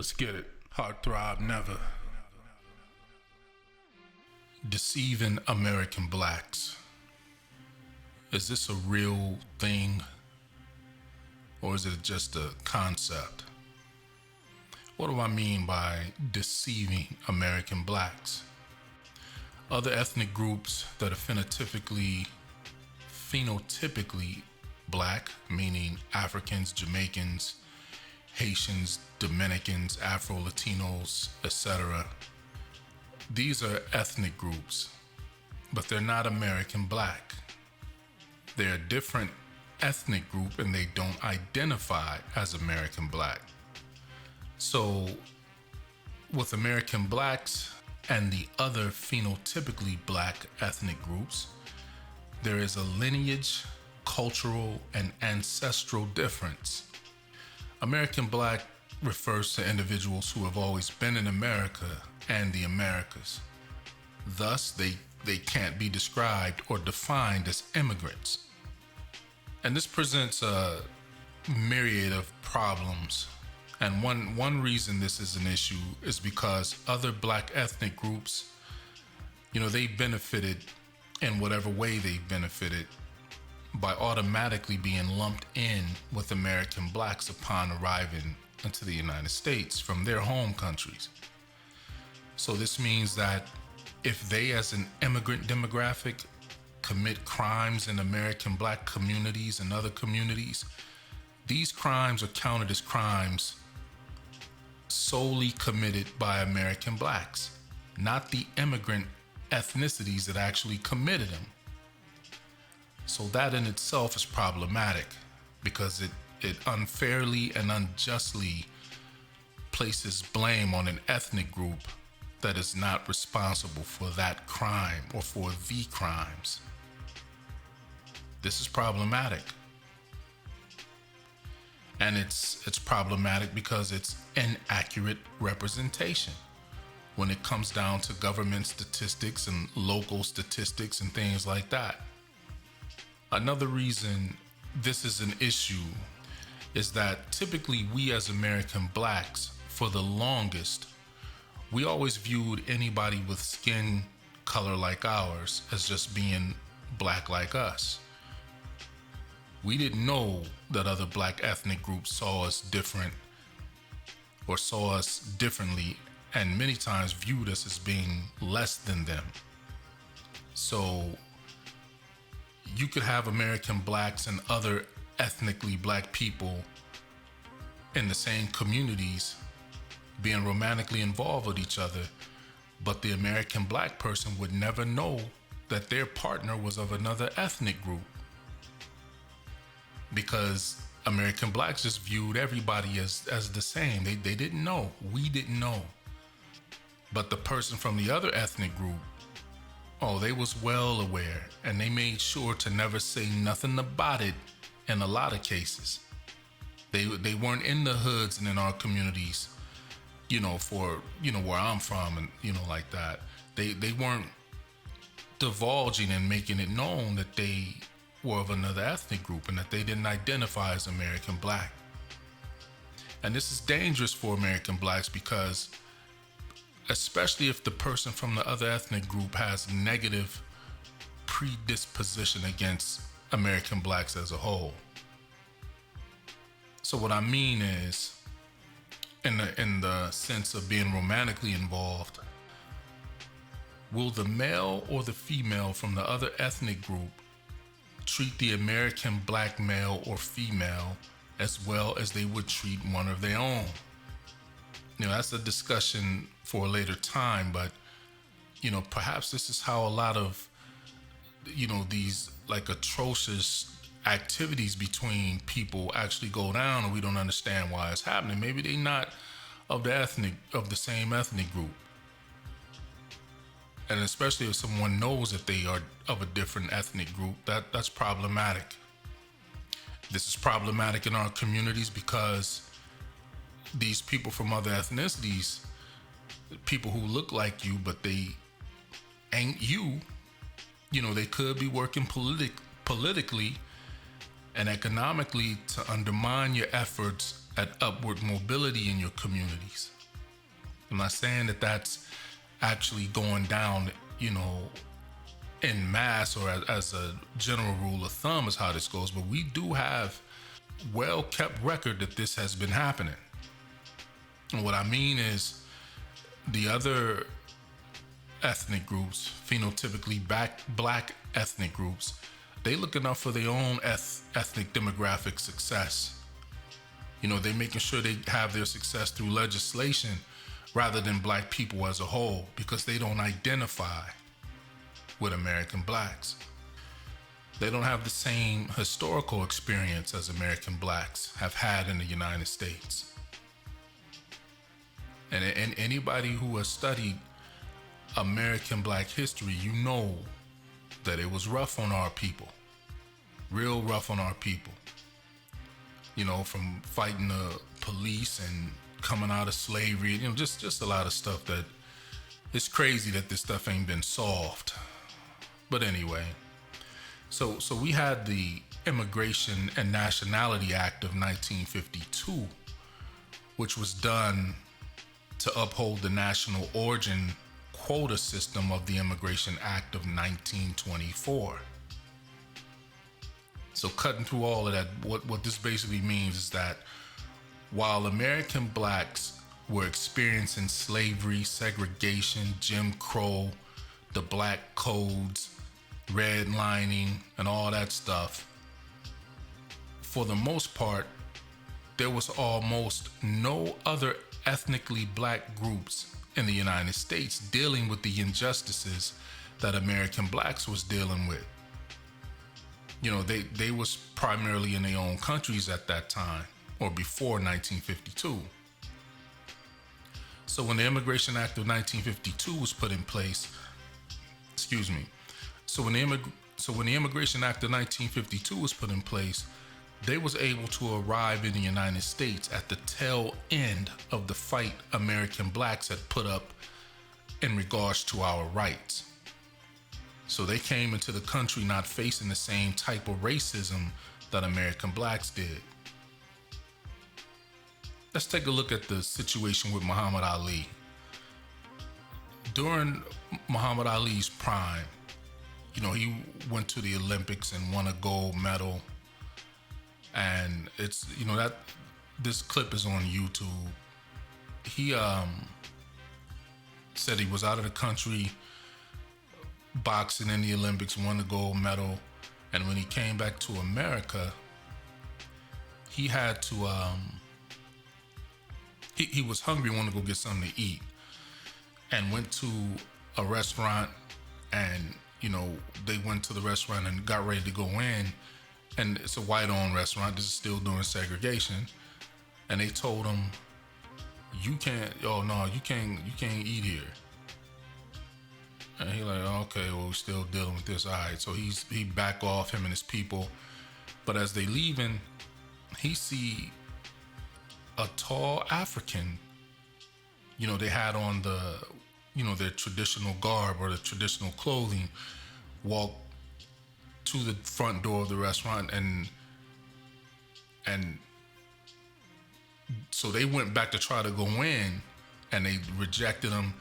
Let's get it. Heart throb never. Deceiving American blacks. Is this a real thing? Or is it just a concept? What do I mean by deceiving American blacks? Other ethnic groups that are phenotypically black, meaning Africans, Jamaicans, Haitians, Dominicans, Afro-Latinos, etc. These are ethnic groups, but they're not American black. They're a different ethnic group and they don't identify as American black. So with American blacks and the other phenotypically black ethnic groups, there is a lineage, cultural, and ancestral difference. American black refers to individuals who have always been in America and the Americas. Thus, they can't be described or defined as immigrants. And this presents a myriad of problems. And one reason this is an issue is because other black ethnic groups, they benefited in whatever way they benefited by automatically being lumped in with American blacks upon arriving into the United States from their home countries. So this means that if they, as an immigrant demographic, commit crimes in American black communities and other communities, these crimes are counted as crimes solely committed by American blacks, not the immigrant ethnicities that actually committed them. So that in itself is problematic because it unfairly and unjustly places blame on an ethnic group that is not responsible for that crime or for the crimes. This is problematic. And it's problematic because it's inaccurate representation when it comes down to government statistics and local statistics and things like that. Another reason this is an issue is that typically we as American blacks, for the longest, we always viewed anybody with skin color like ours as just being black like us. We didn't know that other black ethnic groups saw us different or saw us differently and many times viewed us as being less than them. So you could have American blacks and other ethnically black people in the same communities being romantically involved with each other, but the American black person would never know that their partner was of another ethnic group because American blacks just viewed everybody as the same. They didn't know. We didn't know. But the person from the other ethnic group, they was well aware, and they made sure to never say nothing about it in a lot of cases. They weren't in the hoods and in our communities, for, where I'm from and, like that. They weren't divulging and making it known that they were of another ethnic group and that they didn't identify as American black. And this is dangerous for American blacks because especially if the person from the other ethnic group has negative predisposition against American blacks as a whole. So what I mean is, in the sense of being romantically involved, will the male or the female from the other ethnic group treat the American black male or female as well as they would treat one of their own? That's a discussion for a later time, but, perhaps this is how a lot of, these like atrocious activities between people actually go down, and we don't understand why it's happening. Maybe they're not of the same ethnic group. And especially if someone knows that they are of a different ethnic group, that's problematic. This is problematic in our communities because these people from other ethnicities, people who look like you, but they ain't you, they could be working politically and economically to undermine your efforts at upward mobility in your communities. I'm not saying that that's actually going down, in mass or as a general rule of thumb is how this goes, but we do have well kept record that this has been happening. And what I mean is the other ethnic groups, phenotypically black ethnic groups, they looking out for their own ethnic demographic success. They're making sure they have their success through legislation rather than black people as a whole, because they don't identify with American blacks. They don't have the same historical experience as American blacks have had in the United States. And anybody who has studied American black history, you know that it was rough on our people. Real rough on our people. From fighting the police and coming out of slavery, just a lot of stuff that it's crazy that this stuff ain't been solved. But anyway, so we had the Immigration and Nationality Act of 1952, which was done to uphold the national origin quota system of the Immigration Act of 1924. So cutting through all of that, what this basically means is that while American blacks were experiencing slavery, segregation, Jim Crow, the black codes, redlining, and all that stuff, for the most part, there was almost no other ethnically black groups in the United States dealing with the injustices that American blacks was dealing with. They was primarily in their own countries at that time, or before 1952. So when the Immigration Act of 1952 was put in place, so when the Immigration Act of 1952 was put in place, they was able to arrive in the United States at the tail end of the fight American blacks had put up in regards to our rights. So they came into the country not facing the same type of racism that American blacks did. Let's take a look at the situation with Muhammad Ali. During Muhammad Ali's prime, he went to the Olympics and won a gold medal. And it's, that this clip is on YouTube. He said he was out of the country boxing in the Olympics, won the gold medal. And when he came back to America, he had to, he was hungry, wanted to go get something to eat, and went to a restaurant, and, they went to the restaurant and got ready to go in. And it's a white-owned restaurant. This is still doing segregation. And they told him, you can't eat here. And he like, okay, well, we're still dealing with this. All right. So he back off, him and his people. But as they leaving, he see a tall African, they had on their traditional garb or the traditional clothing, walk to the front door of the restaurant, and so they went back to try to go in, and they rejected him.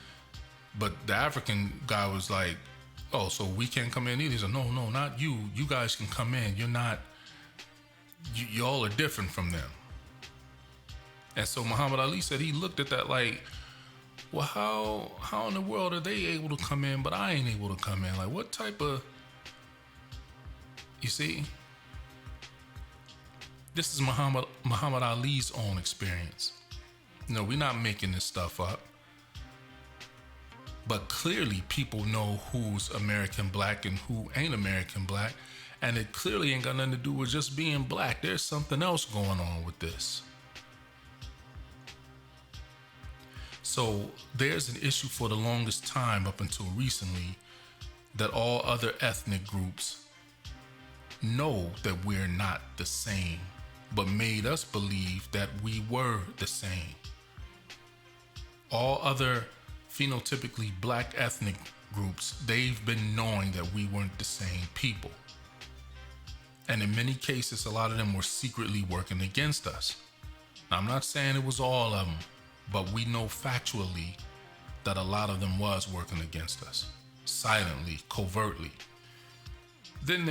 But the African guy was like, oh, so we can't come in either? He said, no, not you. You guys can come in. You're not, y'all are different from them. And so Muhammad Ali said he looked at that like, well, how in the world are they able to come in, but I ain't able to come in? Like, what type of, you see? This is Muhammad Ali's own experience. We're not making this stuff up. But clearly people know who's American black and who ain't American black. And it clearly ain't got nothing to do with just being black. There's something else going on with this. So there's an issue for the longest time up until recently that all other ethnic groups know that we're not the same, but made us believe that we were the same. All other phenotypically black ethnic groups, they've been knowing that we weren't the same people. And in many cases, a lot of them were secretly working against us. Now, I'm not saying it was all of them, but we know factually that a lot of them was working against us, silently, covertly. Then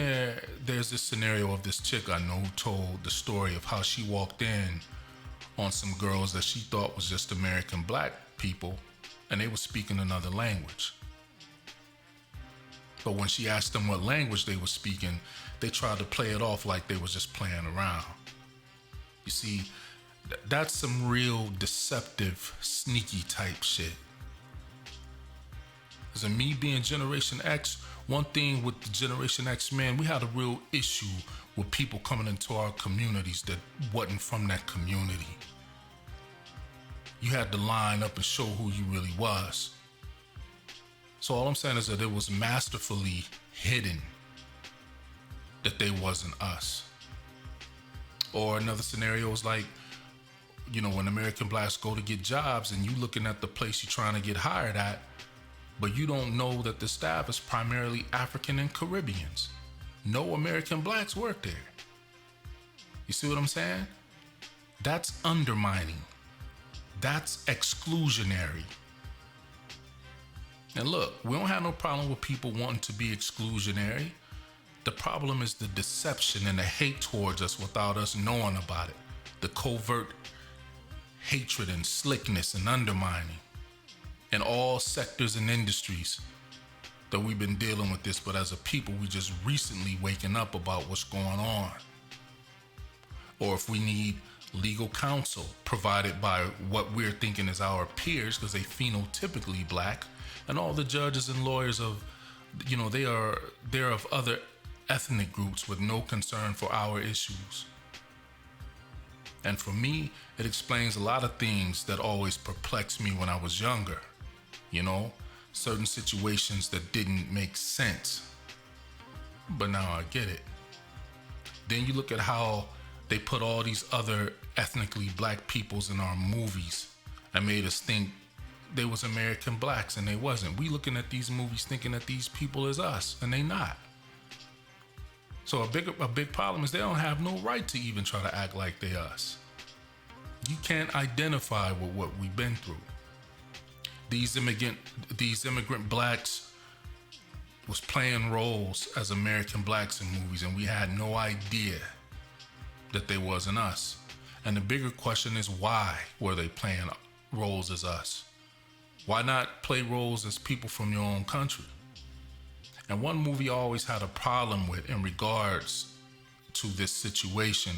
there's this scenario of this chick I know who told the story of how she walked in on some girls that she thought was just American black people, and they were speaking another language. But when she asked them what language they were speaking, they tried to play it off like they was just playing around. You see, that's some real deceptive, sneaky type shit. As in me being Generation X, one thing with the Generation X, man, we had a real issue with people coming into our communities that wasn't from that community. You had to line up and show who you really was. So all I'm saying is that it was masterfully hidden that they wasn't us. Or another scenario is like, you know, when American blacks go to get jobs and you looking at the place you're trying to get hired at, but you don't know that the staff is primarily African and Caribbeans. No American blacks work there. You see what I'm saying? That's undermining. That's exclusionary. And look, we don't have no problem with people wanting to be exclusionary. The problem is the deception and the hate towards us without us knowing about it. The covert hatred and slickness and undermining in all sectors and industries that we've been dealing with this, but as a people, we just recently waking up about what's going on. Or if we need legal counsel provided by what we're thinking is our peers, because they phenotypically black, and all the judges and lawyers of, you know, they're of other ethnic groups with no concern for our issues. And for me, it explains a lot of things that always perplexed me when I was younger. You know, certain situations that didn't make sense. But now I get it. Then you look at how they put all these other ethnically black peoples in our movies and made us think they was American blacks, and they wasn't. We looking at these movies thinking that these people is us, and they not. So a big problem is they don't have no right to even try to act like they us. You can't identify with what we've been through. These immigrant blacks was playing roles as American blacks in movies, and we had no idea that they wasn't us. And the bigger question is, why were they playing roles as us? Why not play roles as people from your own country? And one movie I always had a problem with in regards to this situation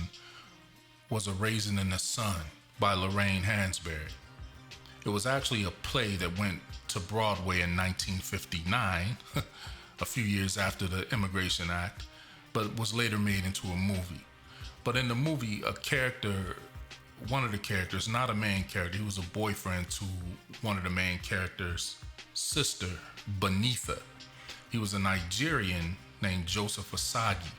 was A Raisin in the Sun by Lorraine Hansberry. It was actually a play that went to Broadway in 1959, a few years after the Immigration Act, but was later made into a movie. But in the movie, one of the characters, not a main character, he was a boyfriend to one of the main characters' sister, Benitha. He was a Nigerian named Joseph Asagi,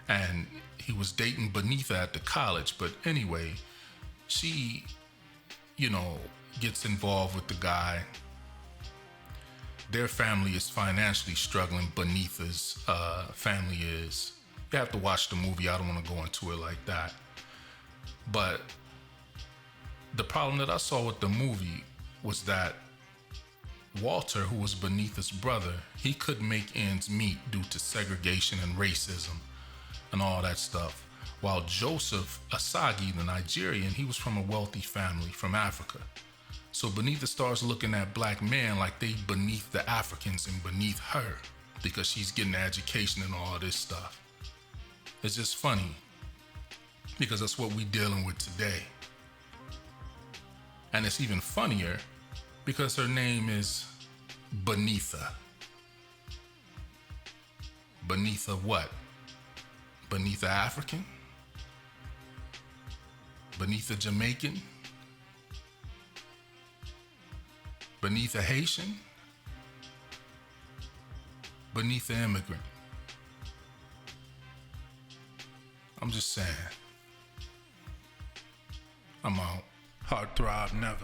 and he was dating Benitha at the college. But anyway, she, gets involved with the guy. Their family is financially struggling. Benitha's family is. You have to watch the movie. I don't want to go into it like that. But the problem that I saw with the movie was that Walter, who was Benitha's brother, he couldn't make ends meet due to segregation and racism and all that stuff. While Joseph Asagi, the Nigerian, he was from a wealthy family from Africa. So Benitha starts looking at black men like they beneath the Africans and beneath her because she's getting an education and all this stuff. It's just funny because that's what we're dealing with today. And it's even funnier because her name is Benitha. Benitha what? Benitha African? Benitha Jamaican? Benitha Haitian? Benitha immigrant? I'm just saying. I'm out. Heart throb never.